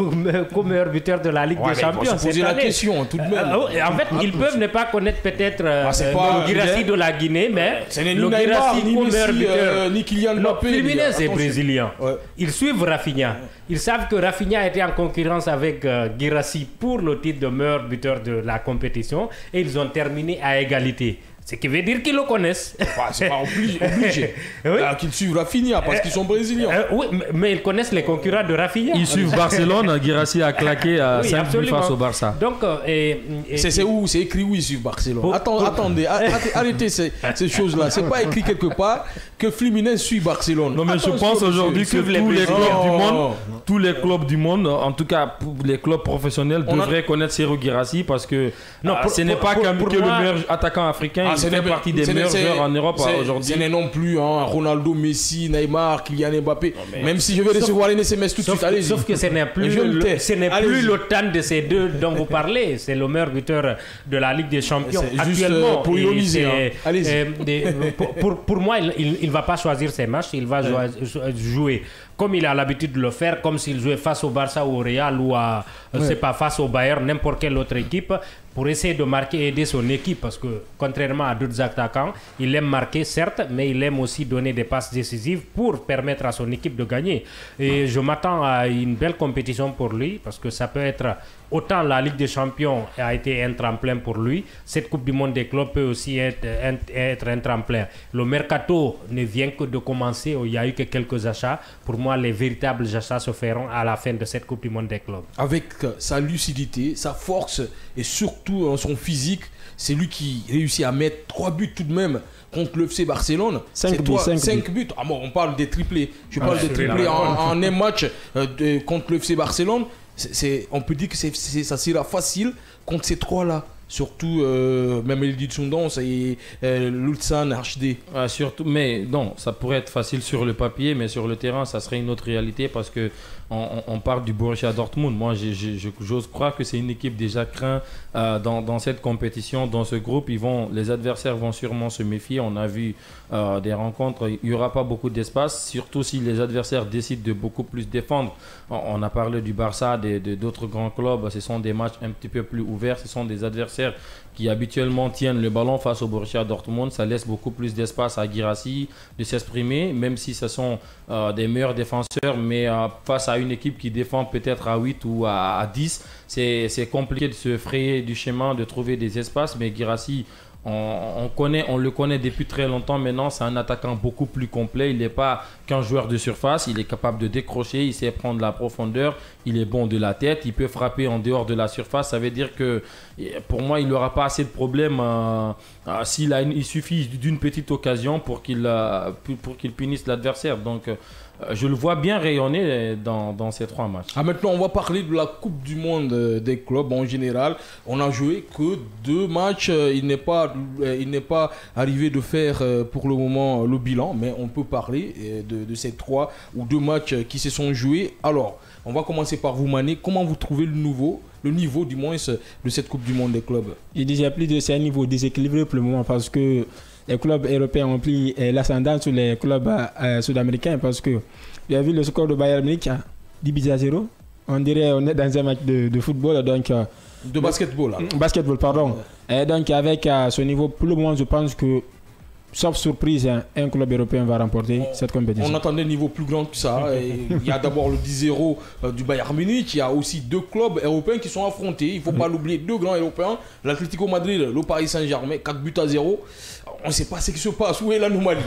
meilleur buteur de la Ligue des Champions. On se poser la question tout de même. En fait, ils peuvent ne pas connaître peut-être le Guirassy de la Guinée, mais le Guirassy, ni Messi, ni Kylian Mbappé. Fluminense est brésilien. Ils suivent Rafinha. Ils savent que Rafinha était en concurrence avec Guirassy pour le titre de meilleur buteur de la compétition et ils ont terminé à égalité. Ce qui veut dire qu'ils le connaissent. C'est pas obligé. Qu'ils suivent Rafinha parce qu'ils sont brésiliens. Oui, mais ils connaissent les concurrents de Rafinha. Ils suivent Barcelone. Guirassy a claqué à 5 buts face au Barça. Donc, c'est où? C'est écrit où ils suivent Barcelone. Attendez, arrêtez ces choses-là. C'est pas écrit quelque part que Fluminense suit Barcelone. Non, mais je pense aujourd'hui que tous les clubs du monde, en tout cas les clubs professionnels, devraient connaître Seyo Guirassy parce que ce n'est pas que le meilleur attaquant africain. Il fait partie des meilleurs joueurs en Europe aujourd'hui. Ce n'est non plus Ronaldo, Messi, Neymar, Kylian Mbappé. Même si je vais recevoir les SMS tout de suite, allez-y. Sauf que ce n'est plus le temps de ces 2 dont vous parlez. C'est le meilleur buteur de la Ligue des Champions actuellement. Pour ironiser. Pour moi, il ne va pas choisir ses matchs. Il va jouer comme il a l'habitude de le faire, comme s'il jouait face au Barça ou au Real ou c'est pas face au Bayern, n'importe quelle autre équipe, pour essayer de marquer et aider son équipe, parce que contrairement à d'autres attaquants, il aime marquer certes, mais il aime aussi donner des passes décisives pour permettre à son équipe de gagner. Et je m'attends à une belle compétition pour lui, parce que ça peut être autant la Ligue des Champions a été un tremplin pour lui, cette Coupe du Monde des clubs peut aussi être un tremplin. Le mercato ne vient que de commencer, il n'y a eu que quelques achats. Pour moi, les véritables achats se feront à la fin de cette Coupe du Monde des clubs. Avec sa lucidité, sa force et surtout son physique, c'est lui qui réussit à mettre 3 buts tout de même contre le FC Barcelone. 5 buts. On parle des triplés. Je parle des triplés en un match contre le FC Barcelone. On peut dire que ça sera facile contre ces 3-là. Surtout Mamelodi Sundowns et l'Ulsan HD. Surtout, mais non, ça pourrait être facile sur le papier, mais sur le terrain, ça serait une autre réalité parce que on parle du Borussia Dortmund. Moi, j'ose croire que c'est une équipe déjà crainte dans cette compétition, dans ce groupe. Les adversaires vont sûrement se méfier. On a vu des rencontres, il n'y aura pas beaucoup d'espace, surtout si les adversaires décident de beaucoup plus défendre. On a parlé du Barça, d'autres grands clubs. Ce sont des matchs un petit peu plus ouverts. Ce sont des adversaires adversaires qui habituellement tiennent le ballon face au Borussia Dortmund, ça laisse beaucoup plus d'espace à Guirassy de s'exprimer, même si ce sont des meilleurs défenseurs, mais face à une équipe qui défend peut-être à 8 ou à 10, c'est compliqué de se frayer du chemin, de trouver des espaces, mais Guirassy, on le connaît depuis très longtemps maintenant, c'est un attaquant beaucoup plus complet, il n'est pas qu'un joueur de surface, il est capable de décrocher, il sait prendre la profondeur, il est bon de la tête, il peut frapper en dehors de la surface, ça veut dire que pour moi il n'aura pas assez de problèmes il suffit d'une petite occasion pour qu'il punisse l'adversaire, donc je le vois bien rayonner dans ces 3 matchs. Maintenant, on va parler de la Coupe du Monde des clubs en général. On n'a joué que 2 matchs. Il n'est pas arrivé de faire pour le moment le bilan, mais on peut parler de ces 3 ou 2 matchs qui se sont joués. Alors, on va commencer par vous, Mané. Comment vous trouvez le niveau du moins de cette Coupe du Monde des clubs? Il déjà plus de c'est un niveau déséquilibré pour le moment parce que les clubs européens ont pris l'ascendant sur les clubs sud-américains parce que vous avez vu le score de Bayern Munich, 10-0. On dirait on est dans un match de football, donc de basketball. Basketball, pardon. Et donc avec ce niveau, pour le moment, je pense que sauf surprise, un club européen va remporter cette compétition. On attendait un niveau plus grand que ça. Il y a d'abord le 10-0 du Bayern Munich. Il y a aussi 2 clubs européens qui sont affrontés. Il ne faut pas l'oublier, 2 grands européens. L'Atlético Madrid, le Paris Saint-Germain, 4-0. On ne sait pas ce qui se passe. Où est l'anomalie?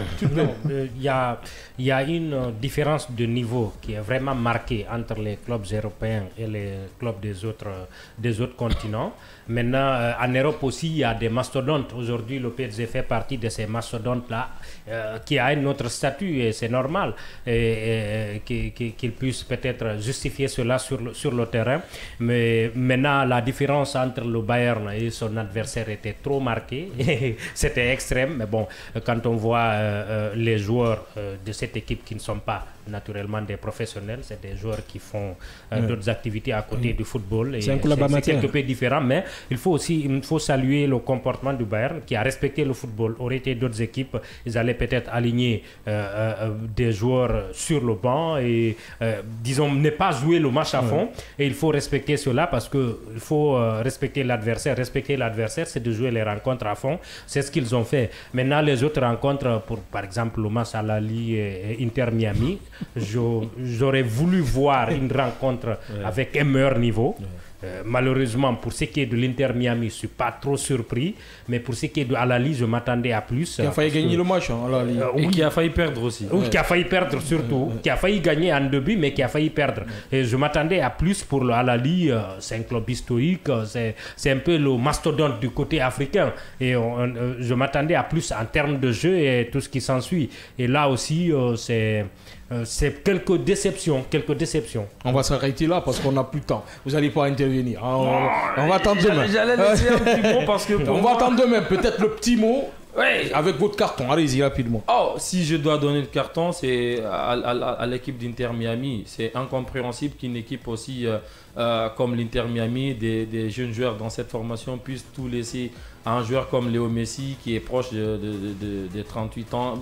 Il y a une différence de niveau qui est vraiment marquée entre les clubs européens et les clubs des autres continents. Maintenant, en Europe aussi, il y a des mastodontes. Aujourd'hui, le PSG fait partie de ces mastodontes-là qui a un autre statut et c'est normal qu'ils puissent peut-être justifier cela sur le terrain. Mais maintenant, la différence entre le Bayern et son adversaire était trop marquée. C'était extrême. Mais bon, quand on voit les joueurs de cette équipe qui ne sont pas naturellement des professionnels, c'est des joueurs qui font d'autres activités à côté du football. C'est un club amateur. C'est quelque peu différent, mais il faut saluer le comportement du Bayern qui a respecté le football. Aurait été d'autres équipes, ils allaient peut-être aligner des joueurs sur le banc et disons ne pas jouer le match à fond. Et il faut respecter cela parce que il faut respecter l'adversaire. Respecter l'adversaire, c'est de jouer les rencontres à fond. C'est ce qu'ils ont fait. Maintenant, les autres rencontres, par exemple le match à Al-Ahly et Inter Miami, j'aurais voulu voir une rencontre avec un meilleur niveau. Malheureusement, pour ce qui est de l'Inter Miami, je ne suis pas trop surpris. Mais pour ce qui est de Al-Ahly, je m'attendais à plus. Qui a failli gagner le match, Al-Ahly. Et qui a failli perdre aussi. Oui, qui a failli perdre surtout. Qui a failli gagner en début, mais qui a failli perdre. Et je m'attendais à plus pour le Al-Ahly. C'est un club historique. C'est un peu le mastodonte du côté africain. Et je m'attendais à plus en termes de jeu et tout ce qui s'ensuit. Et là aussi, c'est quelques déceptions. On va s'arrêter là parce qu'on n'a plus de temps. Vous n'allez pas intervenir. On va attendre demain. J'allais laisser un petit mot parce que on va attendre demain. Peut-être le petit mot avec votre carton. Allez-y rapidement. Si je dois donner le carton, c'est à l'équipe d'Inter Miami. C'est incompréhensible qu'une équipe aussi comme l'Inter Miami, des jeunes joueurs dans cette formation puissent tout laisser à un joueur comme Léo Messi qui est proche de 38 ans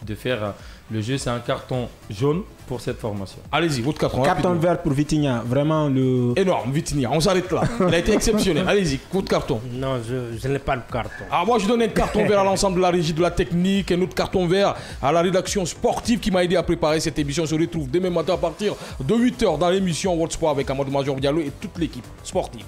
de faire le jeu. C'est un carton jaune pour cette formation. Allez-y, votre carton. Carton vert pour Vitinha, vraiment énorme, Vitinha. On s'arrête là. Il a été exceptionnel. Allez-y, votre carton. Non, je n'ai pas le carton. Moi, je donne un carton vert à l'ensemble de la régie de la technique, un autre carton vert à la rédaction sportive qui m'a aidé à préparer cette émission. On se retrouve demain matin à partir de 8h dans l'émission World Sport avec Amadou Major Diallo et toute l'équipe sportive.